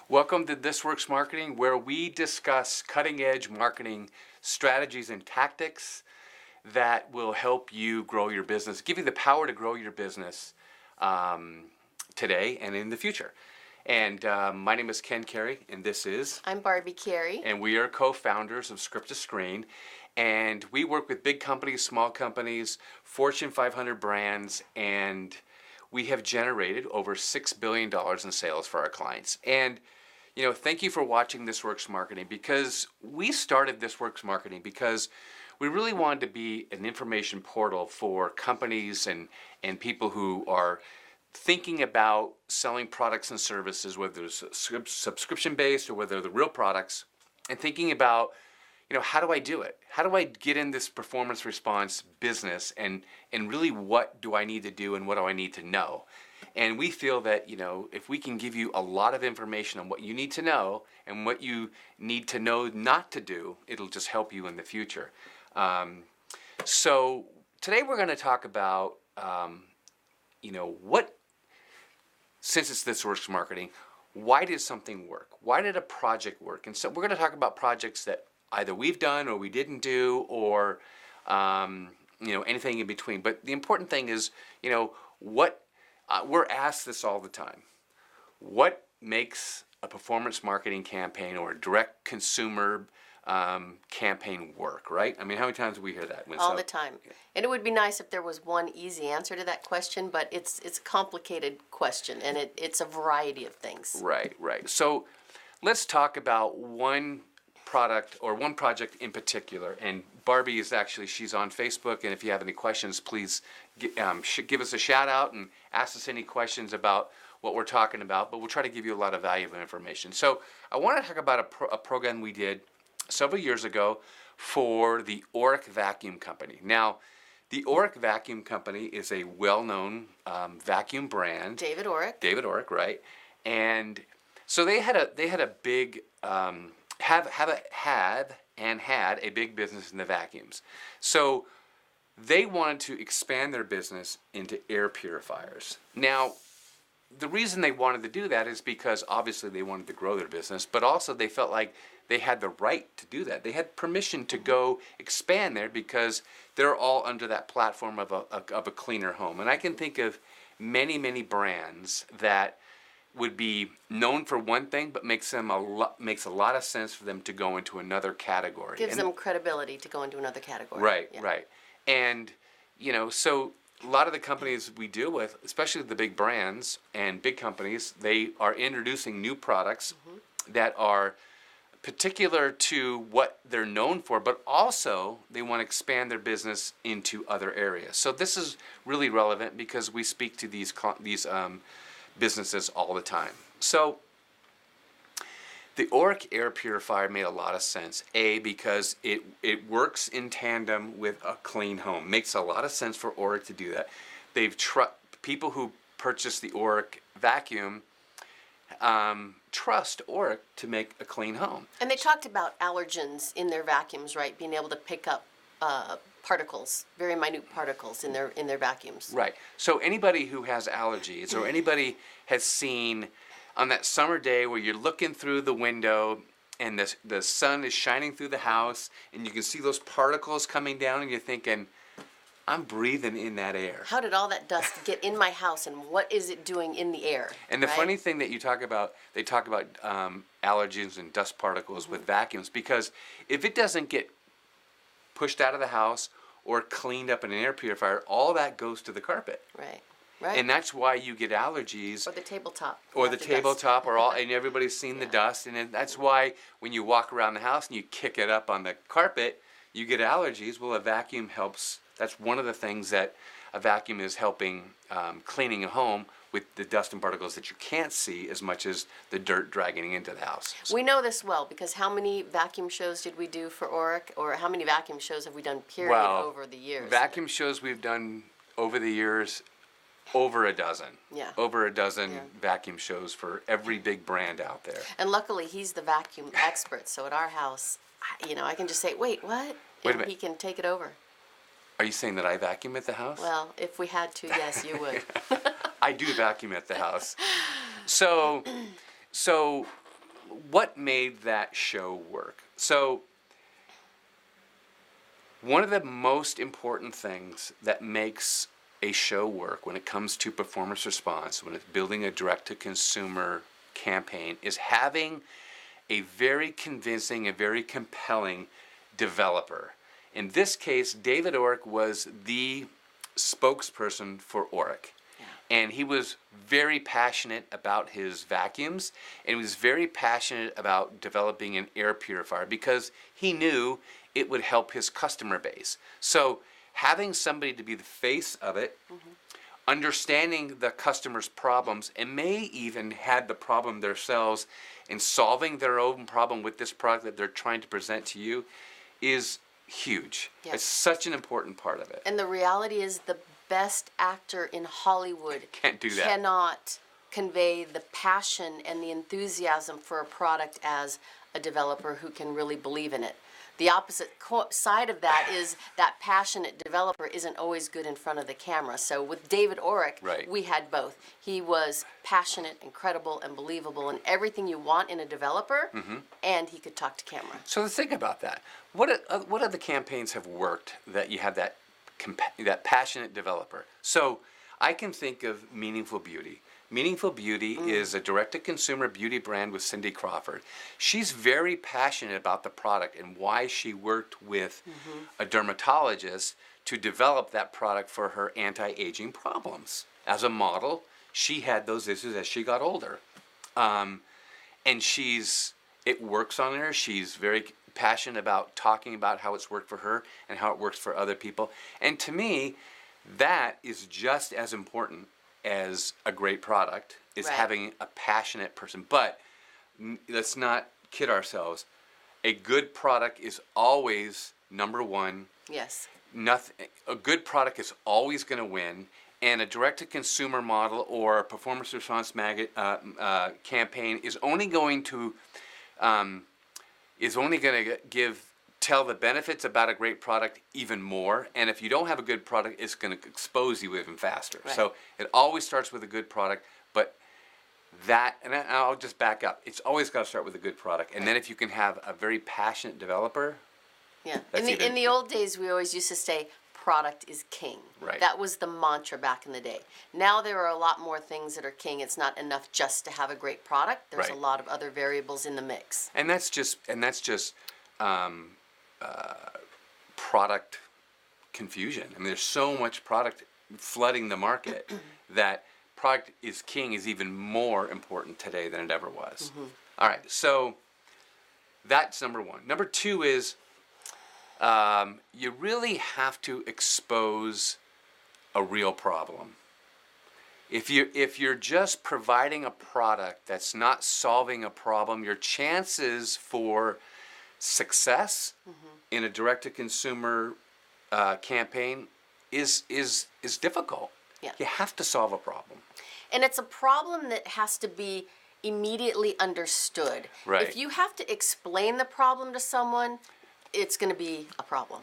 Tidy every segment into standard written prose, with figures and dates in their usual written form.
Welcome to This Works Marketing, where we discuss cutting-edge marketing strategies and tactics that will help you grow your business, give you the power to grow your business today and in the future. And my name is Ken Carey, and this is... I'm Barbie Carey. And we are co-founders of Script to Screen. And we work with big companies, small companies, Fortune 500 brands, and we have generated over $6 billion in sales for our clients. And, you know, thank you for watching This Works Marketing, because we started This Works Marketing because we really wanted to be an information portal for companies and people who are thinking about selling products and services, whether it's subscription-based or whether they're real products, and thinking about, you know, how do I do it? How do I get in this performance response business, and really what do I need to do and what do I need to know? And we feel that, you know, if we can give you a lot of information on what you need to know and what you need to know not to do, it'll just help you in the future. So today we're going to talk about, you know, since it's This Works Marketing, why did something work? Why did a project work? And so we're going to talk about projects that either we've done or we didn't do, or you know, anything in between. But the important thing is, you know, we're asked this all the time. What makes a performance marketing campaign or a direct consumer campaign work, right? I mean, how many times do we hear that? All the time. And it would be nice if there was one easy answer to that question, but it's a complicated question, and it's a variety of things. Right. So let's talk about one product or one project in particular. And Barbie is actually, she's on Facebook, and if you have any questions, please give us a shout out and ask us any questions about what we're talking about, but we'll try to give you a lot of valuable information. So I want to talk about a program we did several years ago for the Oreck Vacuum Company. Now, the Oreck Vacuum Company is a well-known vacuum brand. David Oreck, right? And so they had a big had a big business in the vacuums. So they wanted to expand their business into air purifiers. Now, the reason they wanted to do that is because obviously they wanted to grow their business, but also they felt like they had the right to do that. They had permission to go expand there because they're all under that platform of a cleaner home. And I can think of many, many brands that would be known for one thing, but makes a lot of sense for them to go into another category. Gives them credibility to go into another category. Right, yeah. Right. And, you know, so a lot of the companies we deal with, especially the big brands and big companies, they are introducing new products that are particular to what they're known for, but also they want to expand their business into other areas. So this is really relevant because we speak to these businesses all the time. So the Oreck air purifier made a lot of sense. Because it works in tandem with a clean home. Makes a lot of sense for Oreck to do that. People who purchase the Oreck vacuum trust Oreck to make a clean home. And they talked about allergens in their vacuums, right? Being able to pick up particles, very minute particles in their vacuums. Right. So anybody who has allergies, or anybody has seen on that summer day where you're looking through the window and the sun is shining through the house and you can see those particles coming down and you're thinking, I'm breathing in that air. How did all that dust get in my house, and what is it doing in the air? And the funny thing that they talk about allergens and dust particles with vacuums, because if it doesn't get pushed out of the house or cleaned up in an air purifier, all that goes to the carpet. Right. And that's why you get allergies. Or the tabletop. And everybody's seen the dust, and that's why when you walk around the house and you kick it up on the carpet, you get allergies. Well, a vacuum helps. That's one of the things that a vacuum is helping cleaning a home with the dust and particles that you can't see as much as the dirt dragging into the house. We know this well because how many vacuum shows did we do for Oreck, or how many vacuum shows have we done over the years? Vacuum shows we've done over the years, over a dozen. Yeah. Over a dozen vacuum shows for every big brand out there. And luckily he's the vacuum expert, so at our house, you know, I can just say, wait, what? Wait a minute. He can take it over. Are you saying that I vacuum at the house? Well, if we had to, yes, you would. I do vacuum at the house. So what made that show work? So one of the most important things that makes a show work when it comes to performance response, when it's building a direct-to-consumer campaign, is having a very convincing, a very compelling developer. In this case, David Orrick was the spokesperson for Orrick. And he was very passionate about his vacuums, and he was very passionate about developing an air purifier because he knew it would help his customer base. So having somebody to be the face of it, understanding the customer's problems, and may even had the problem themselves and solving their own problem with this product that they're trying to present to you, is huge. Yes. It's such an important part of it. And the reality is the best actor in Hollywood Can't do that. cannot convey the passion and the enthusiasm for a product as a developer who can really believe in it. The opposite side of that is that passionate developer isn't always good in front of the camera. So with David Orrick, Right. we had both. He was passionate, incredible, and believable in everything you want in a developer, and he could talk to camera. So think about that. What other campaigns have worked that you have that that passionate developer? So I can think of Meaningful Beauty. Meaningful Beauty is a direct-to-consumer beauty brand with Cindy Crawford. She's very passionate about the product and why she worked with a dermatologist to develop that product for her anti-aging problems. As a model, she had those issues as she got older. And it works on her. She's very passionate about talking about how it's worked for her and how it works for other people. And to me, that is just as important as a great product, is Right. having a passionate person. But let's not kid ourselves. A good product is always number one. Yes. A good product is always going to win, and a direct-to-consumer model or a performance response campaign is only going to tell the benefits about a great product even more. And if you don't have a good product, it's going to expose you even faster. Right. So it always starts with a good product, but I'll just back up. It's always got to start with a good product. And then if you can have a very passionate developer, Yeah. That's In even- the old days, we always used to say, product is king. Right. That was the mantra back in the day. Now there are a lot more things that are king. It's not enough just to have a great product. There's Right. a lot of other variables in the mix. and that's just product confusion. I mean, there's so much product flooding the market that product is king is even more important today than it ever was. All right, so that's number one. Number two is you really have to expose a real problem. If you're just providing a product that's not solving a problem, your chances for success in a direct-to-consumer campaign is difficult. Yeah. You have to solve a problem. And it's a problem that has to be immediately understood. Right. If you have to explain the problem to someone, it's going to be a problem.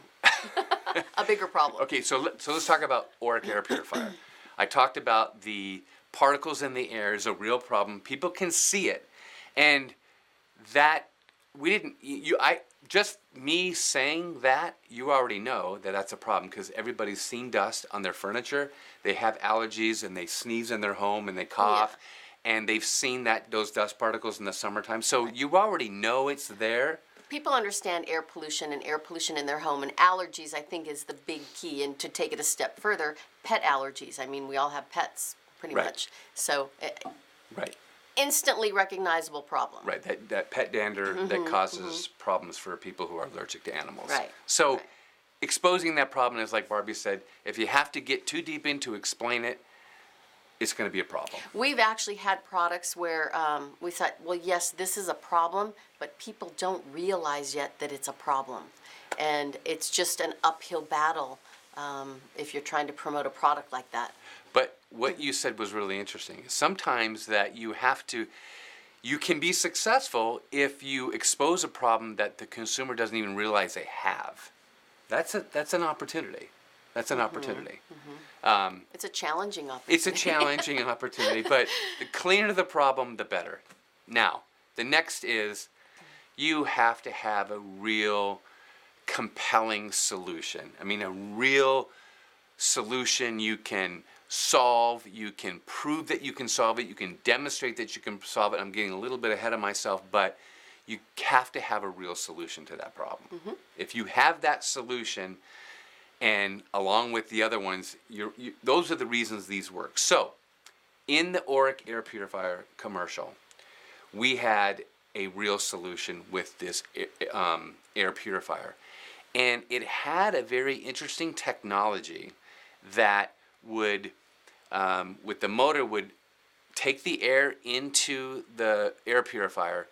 A bigger problem. Okay, so let's talk about Orrick Air Purifier. I talked about the particles in the air is a real problem. People can see it, and that just me saying that, you already know that that's a problem because everybody's seen dust on their furniture. They have allergies and they sneeze in their home and they cough, and they've seen those dust particles in the summertime. So you already know it's there. People understand air pollution and air pollution in their home, and allergies, I think, is the big key. And to take it a step further, pet allergies. I mean, we all have pets, pretty Right. much. So, Right. instantly recognizable problem. Right, that pet dander that causes problems for people who are allergic to animals. Right, So right. exposing that problem is like Barbie said, if you have to get too deep in to explain it, it's going to be a problem. We've actually had products where we thought, well, yes, this is a problem, but people don't realize yet that it's a problem. And it's just an uphill battle if you're trying to promote a product like that. But what you said was really interesting. Sometimes that you can be successful if you expose a problem that the consumer doesn't even realize they have. That's an opportunity. That's an opportunity. It's a challenging opportunity. It's a challenging opportunity, but the cleaner the problem, the better. Now, the next is you have to have a real compelling solution. I mean, a real solution you can solve, you can prove that you can solve it, you can demonstrate that you can solve it. I'm getting a little bit ahead of myself, but you have to have a real solution to that problem. If you have that solution, and along with the other ones, those are the reasons these work. So, in the Oreck air purifier commercial, we had a real solution with this air purifier. And it had a very interesting technology that would, with the motor, would take the air into the air purifier,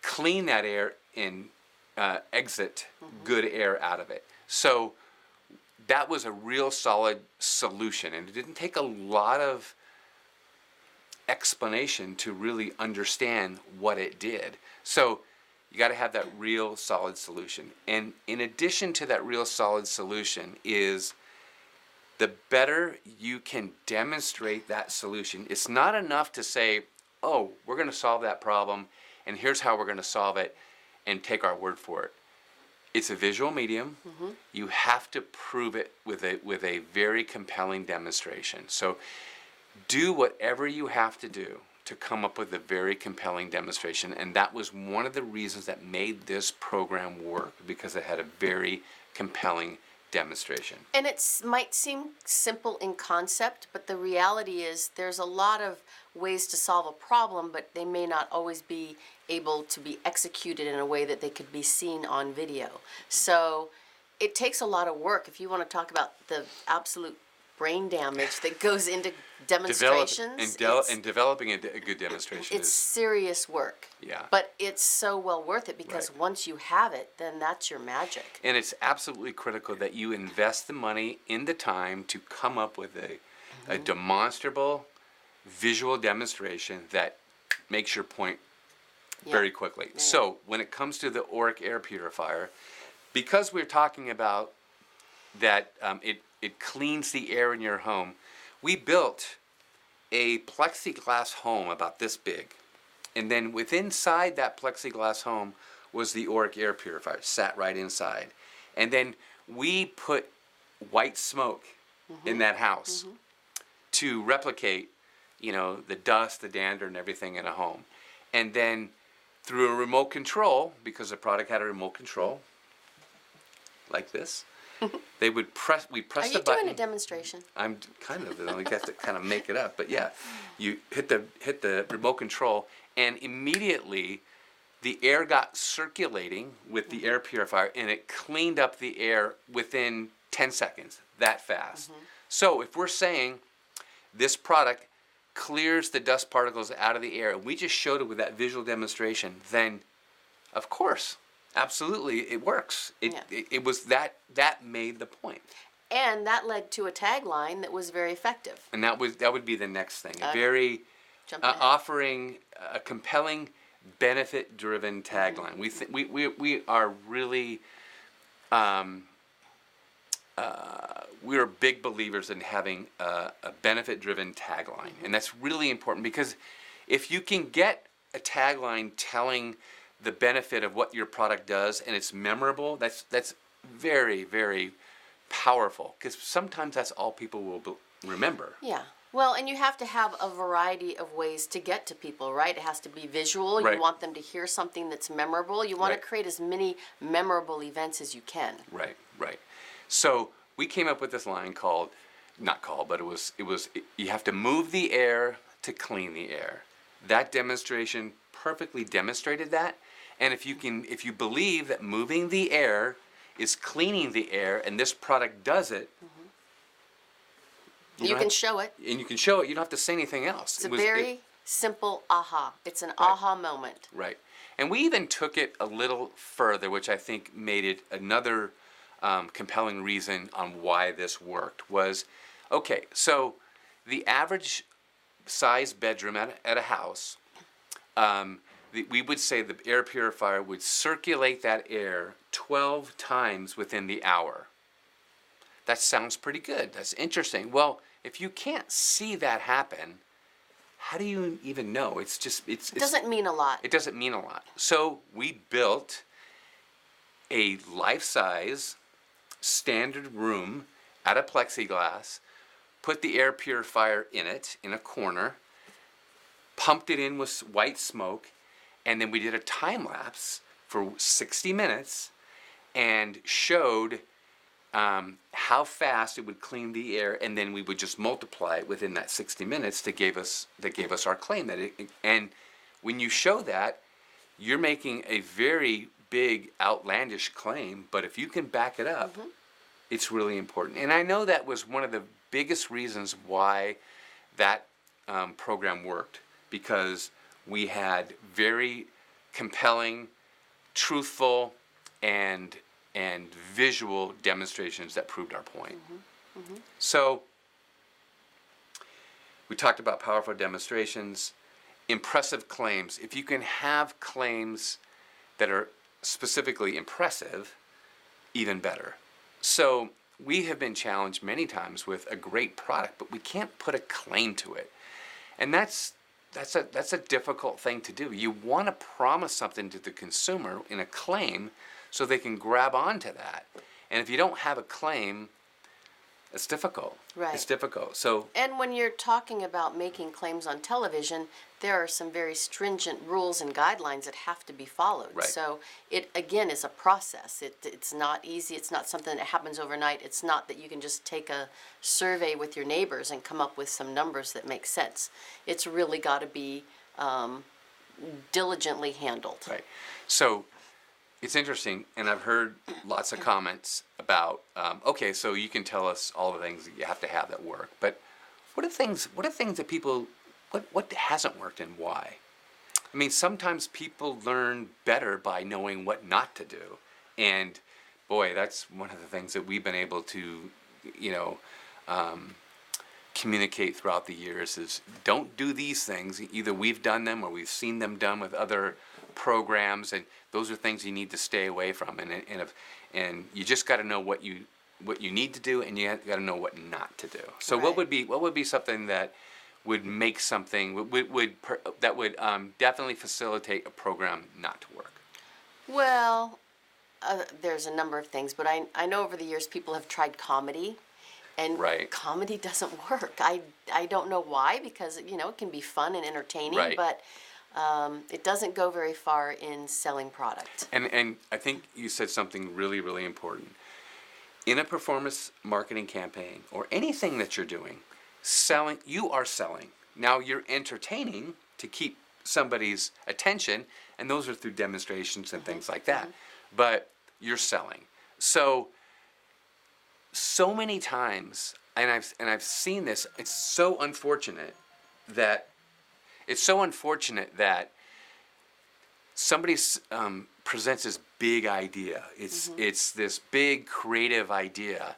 clean that air, and exit good air out of it. So that was a real solid solution, and it didn't take a lot of explanation to really understand what it did. So you got to have that real solid solution. And in addition to that real solid solution is the better you can demonstrate that solution. It's not enough to say, oh, we're going to solve that problem, and here's how we're going to solve it, and take our word for it. It's a visual medium. You have to prove it with a very compelling demonstration. So do whatever you have to do to come up with a very compelling demonstration. And that was one of the reasons that made this program work, because it had a very compelling demonstration. And it might seem simple in concept, but the reality is there's a lot of ways to solve a problem, but they may not always be able to be executed in a way that they could be seen on video. So it takes a lot of work. If you want to talk about the absolute brain damage that goes into demonstrations, developing a good demonstration it's is serious work. Yeah. But it's so well worth it, because Right. once you have it, then that's your magic. And it's absolutely critical that you invest the money in the time to come up with a demonstrable visual demonstration that makes your point very quickly. Yeah. So when it comes to the Oreck air purifier, because we're talking about that it cleans the air in your home, we built a plexiglass home about this big. And then inside that plexiglass home was the Oreck air purifier, sat right inside. And then we put white smoke in that house to replicate, the dust, the dander, and everything in a home. And then through a remote control, because the product had a remote control, like this, we press the button. Are you doing a demonstration? I'm kind of, we have to kind of make it up, but yeah, you hit the remote control, and immediately the air got circulating with the air purifier, and it cleaned up the air within 10 seconds, that fast. So if we're saying this product clears the dust particles out of the air, and we just showed it with that visual demonstration, then of course, absolutely, it works. It was that made the point. And that led to a tagline that was very effective. And that would be the next thing. Jump ahead. Offering a compelling benefit-driven tagline. We are really we are big believers in having a benefit-driven tagline, and that's really important, because if you can get a tagline telling the benefit of what your product does and it's memorable, that's very, very powerful, because sometimes that's all people will remember. Yeah. Well, and you have to have a variety of ways to get to people, right? It has to be visual. You Right. want them to hear something that's memorable. You want Right. to create as many memorable events as you can. Right. So we came up with this line but it was you have to move the air to clean the air. That demonstration perfectly demonstrated that. And if you believe that moving the air is cleaning the air, and this product does it, You can show it. and you can show it. You don't have to say anything else. It's a very simple aha. It's an aha moment. Right. And we even took it a little further, which I think made it another compelling reason on why this worked was, okay, so the average size bedroom at a house, we would say the air purifier would circulate that air 12 times within the hour. That sounds pretty good. That's interesting. Well, if you can't see that happen, how do you even know? It's just, It doesn't mean a lot. it doesn't mean a lot. So we built a life-size standard room out of plexiglass, put the air purifier in it in a corner, pumped it in with white smoke, and then we did a time lapse for 60 minutes and showed how fast it would clean the air, and then we would just multiply it within that 60 minutes that gave us our claim. And when you show that, you're making a very big outlandish claim, but if you can back it up, it's really important. And I know that was one of the biggest reasons why that program worked, because we had very compelling, truthful, and visual demonstrations that proved our point. So we talked about powerful demonstrations, impressive claims. If you can have claims that are specifically impressive, even better. So we have been challenged many times with a great product, but we can't put a claim to it. And that's a difficult thing to do. You want to promise something to the consumer in a claim so they can grab onto that. And if you don't have a claim, it's difficult. Right. It's difficult. So, And when you're talking about making claims on television, there are some very stringent rules and guidelines that have to be followed. Right. So it, again, is a process. It's not easy. It's not something that happens overnight. It's not that you can just take a survey with your neighbors and come up with some numbers that make sense. It's really got to be diligently handled. right. So it's interesting, and I've heard lots of comments about, okay, so you can tell us all the things that you have to have that work, but what are things that people, what hasn't worked and why? I mean, sometimes people learn better by knowing what not to do, and boy, that's one of the things that we've been able to, communicate throughout the years is don't do these things. Either we've done them or we've seen them done with other programs, and those are things you need to stay away from. And you just got to know what you need to do, and you got to know what not to do. So Right. what would be something that would make something that would definitely facilitate a program not to work? Well, there's a number of things, but I know over the years people have tried comedy, and Right. comedy doesn't work. I don't know why, because it can be fun and entertaining, Right. but it doesn't go very far in selling product. And I think you said something really, really important. In a performance marketing campaign or anything that you're doing, you are selling. Now you're entertaining to keep somebody's attention, and those are through demonstrations and things like that. But you're selling. So many times, and I've seen this, it's so unfortunate that somebody presents this big idea. It's this big creative idea,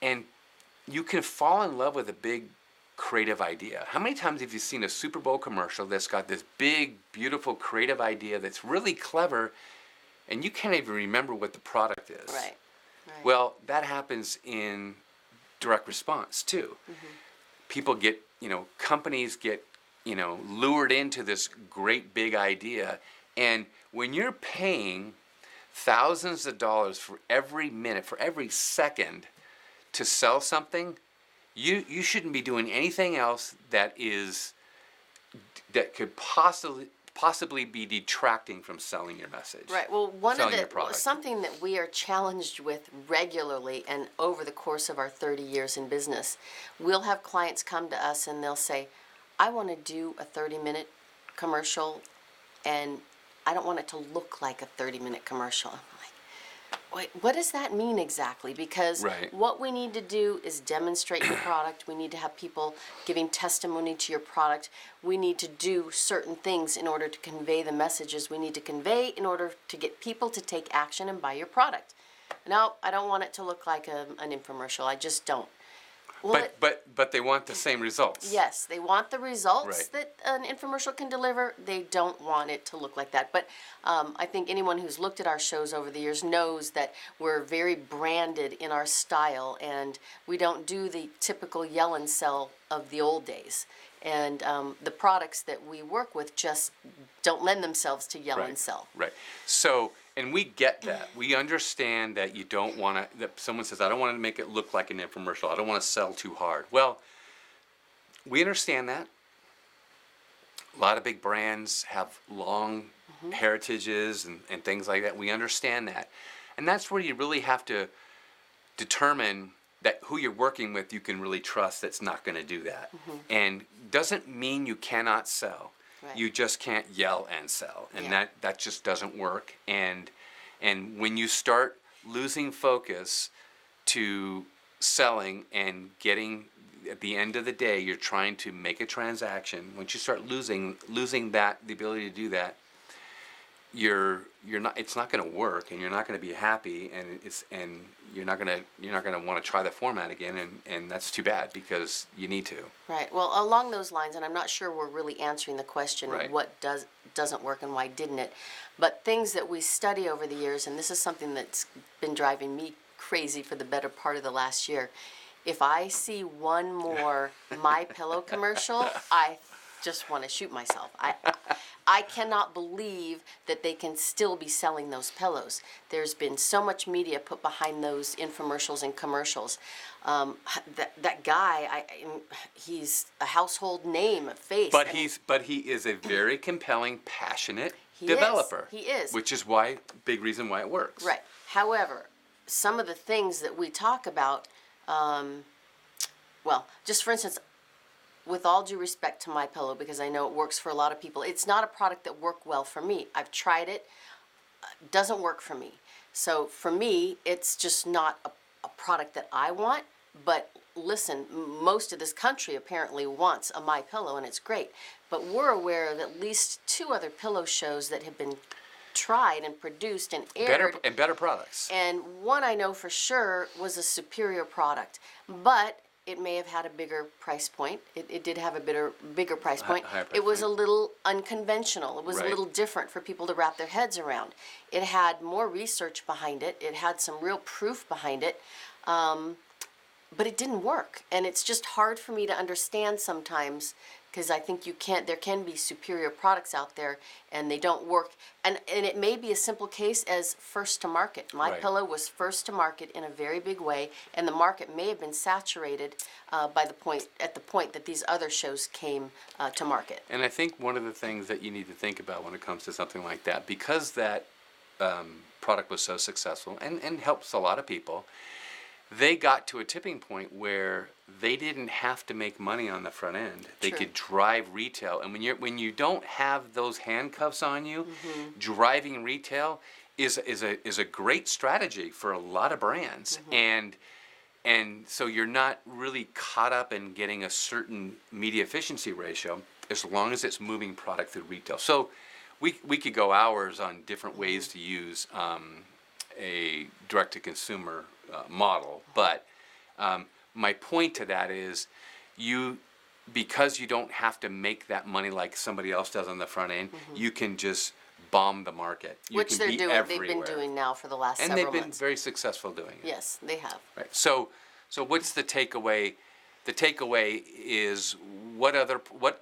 and you can fall in love with a big creative idea. How many times have you seen a Super Bowl commercial that's got this big, beautiful creative idea that's really clever, and you can't even remember what the product is? Right. Well, that happens in direct response too. People get, companies get, lured into this great big idea, and when you're paying thousands of dollars for every minute, for every second to sell something, you shouldn't be doing anything else that could possibly be detracting from selling your message. Right. Well, Selling your product. something that we are challenged with regularly and over the course of our 30 years in business, we'll have clients come to us and they'll say, I want to do a 30-minute commercial, and I don't want it to look like a 30-minute commercial. I'm like, wait, what does that mean exactly? Because Right. what we need to do is demonstrate your product. We need to have people giving testimony to your product. We need to do certain things in order to convey the messages we need to convey in order to get people to take action and buy your product. No, I don't want it to look like an infomercial. I just don't. Well, But they want the same results. yes, they want the results Right. that an infomercial can deliver. They don't want it to look like that. But I think anyone who's looked at our shows over the years knows that we're very branded in our style, and we don't do the typical yell and sell of the old days. And the products that we work with just don't lend themselves to yell and sell. Right. So, and we get that. We understand that you don't want to, that someone says, I don't want to make it look like an infomercial. I don't want to sell too hard. Well, we understand that. A lot of big brands have long heritages and things like that. We understand that. And that's where you really have to determine that who you're working with you can really trust that's not going to do that. And doesn't mean you cannot sell. Right. You just can't yell and sell. And that just doesn't work. And when you start losing focus to selling and getting, at the end of the day, you're trying to make a transaction. Once you start losing that, the ability to do that, you're not. It's not going to work, and you're not going to be happy, and you're not going to want to try the format again, and that's too bad because you need to. Right. Well, along those lines, and I'm not sure we're really answering the question Right. what doesn't work and why didn't it, but things that we study over the years, and this is something that's been driving me crazy for the better part of the last year. If I see one more My Pillow commercial, I just want to shoot myself. I cannot believe that they can still be selling those pillows. There's been so much media put behind those infomercials and commercials. That guy, he's a household name, a face. But he is a very compelling, passionate He developer. is. He is. Which is why, big reason why it works. Right. However, some of the things that we talk about, well, just for instance, with all due respect to My Pillow, because I know it works for a lot of people, it's not a product that worked well for me. I've tried it, doesn't work for me. So for me, it's just not a product that I want. But listen, most of this country apparently wants a My Pillow, and it's great. But we're aware of at least 2 other pillow shows that have been tried and produced and aired. Better products. And one I know for sure was a superior product, but it may have had a bigger price point. It did have a bigger price point. Higher price It was point. a little unconventional. It was Right. a little different for people to wrap their heads around. It had more research behind it. It had some real proof behind it. But it didn't work. And it's just hard for me to understand sometimes, because I think there can be superior products out there and they don't work. And it may be a simple case as first to market. My Right. Pillow was first to market in a very big way, and the market may have been saturated at the point that these other shows came to market. And I think one of the things that you need to think about when it comes to something like that, because that product was so successful and helps a lot of people, they got to a tipping point where they didn't have to make money on the front end. They True. could drive retail, and when you don't have those handcuffs on you, driving retail is a great strategy for a lot of brands, and so you're not really caught up in getting a certain media efficiency ratio as long as it's moving product through retail. So we could go hours on different ways to use a direct-to-consumer model, but my point to that is because you don't have to make that money like somebody else does on the front end, you can just bomb the market. You Which can they're be doing. everywhere. They've been doing now for the last And several they've been months. very successful doing it. Yes, they have. Right. So what's the takeaway? The takeaway is what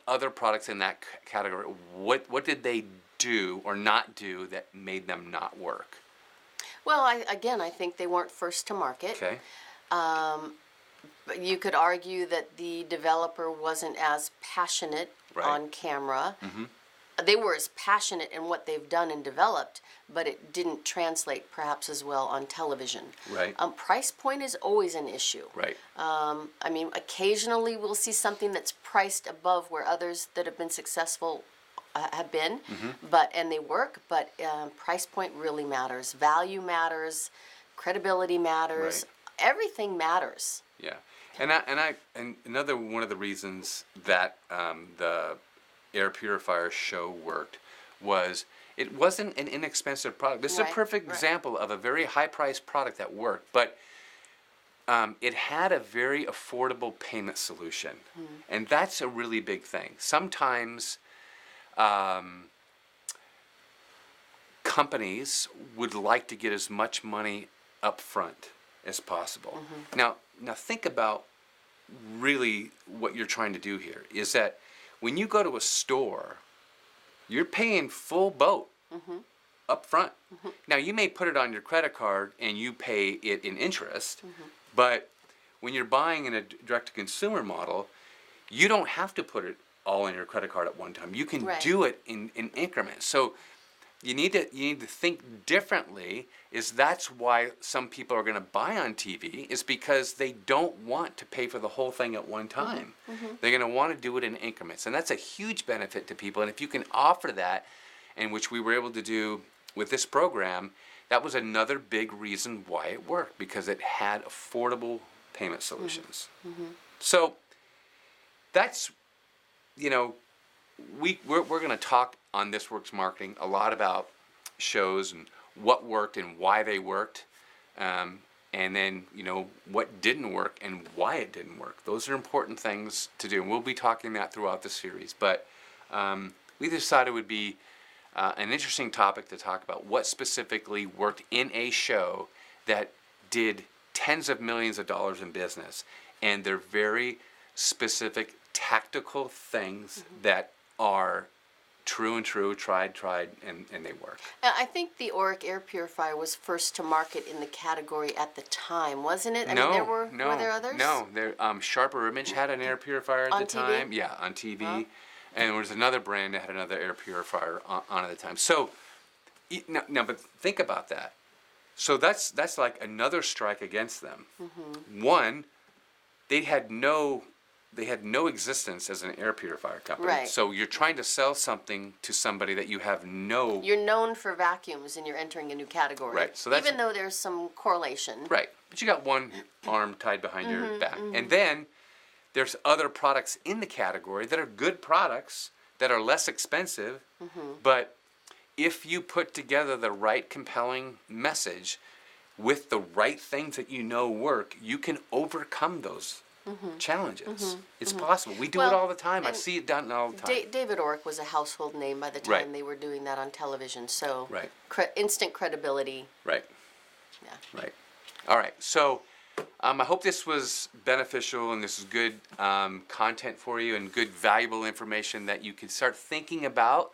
other products in that category? What did they do or not do that made them not work? Well, I think they weren't first to market. Okay. But you could argue that the developer wasn't as passionate Right. on camera. They were as passionate in what they've done and developed, but it didn't translate perhaps as well on television. Right. Price point is always an issue. Right. I mean, occasionally we'll see something that's priced above where others that have been successful have been, and they work. But price point really matters. Value matters. Credibility matters. Right. Everything matters. Yeah, and another one of the reasons that the air purifier show worked was it wasn't an inexpensive product. This is a Right, perfect right. example of a very high-priced product that worked, but it had a very affordable payment solution, and that's a really big thing. Sometimes companies would like to get as much money up front as possible. Now think about really what you're trying to do here is that when you go to a store, you're paying full boat up front. Now, you may put it on your credit card and you pay it in interest, but when you're buying in a direct-to-consumer model, you don't have to put it all in your credit card at one time. You can Right. do it in increments. So you need to think differently. That's why some people are going to buy on TV, is because they don't want to pay for the whole thing at one time. They're going to want to do it in increments, and that's a huge benefit to people. And if you can offer that, and which we were able to do with this program, that was another big reason why it worked, because it had affordable payment solutions. So that's, you know, we're going to talk on This Works Marketing a lot about shows and what worked and why they worked, and then, you know, what didn't work and why it didn't work. Those are important things to do, and we'll be talking that throughout the series. But we decided it would be an interesting topic to talk about what specifically worked in a show that did tens of millions of dollars in business, and they're very specific tactical things that are true, tried, and they work. I think the Auric air purifier was first to market in the category at the time, wasn't it? I No, mean, were there others? No, Sharper Image had an air purifier at On the TV? time. Yeah, on TV. And there was another brand that had another air purifier on at the time. So, now, but think about that. So that's like another strike against them. One, they had no existence as an air purifier company. Right. So you're trying to sell something to somebody that you have no. You're known for vacuums, and you're entering a new category. Right, so that's- even though there's some correlation. Right, but you got one arm tied behind your back. And then there's other products in the category that are good products that are less expensive, but if you put together the right compelling message with the right things that you know work, you can overcome those challenges. It's possible. We do it Well, all the time. I and see it done all the time. David Auric was a household name by the time Right. they were doing that on television. So Right. Instant credibility. Right. Yeah. Right. All right. So I hope this was beneficial and this is good content for you and good valuable information that you can start thinking about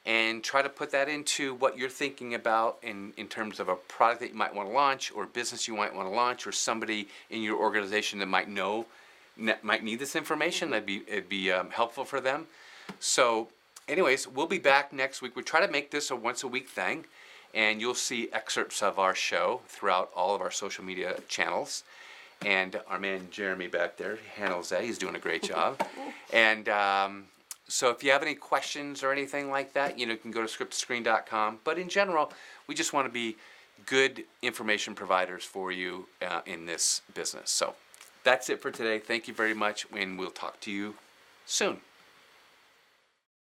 and try to put that into what you're thinking about in terms of a product that you might want to launch or business you might want to launch or somebody in your organization that might need this information. It'd be helpful for them. So anyways, we'll be back next week. We try to make this a once a week thing. And you'll see excerpts of our show throughout all of our social media channels. And our man Jeremy back there handles that. He's doing a great job. And so if you have any questions or anything like that, you can go to scriptscreen.com. But in general, we just want to be good information providers for you in this business. So that's it for today. Thank you very much, and we'll talk to you soon.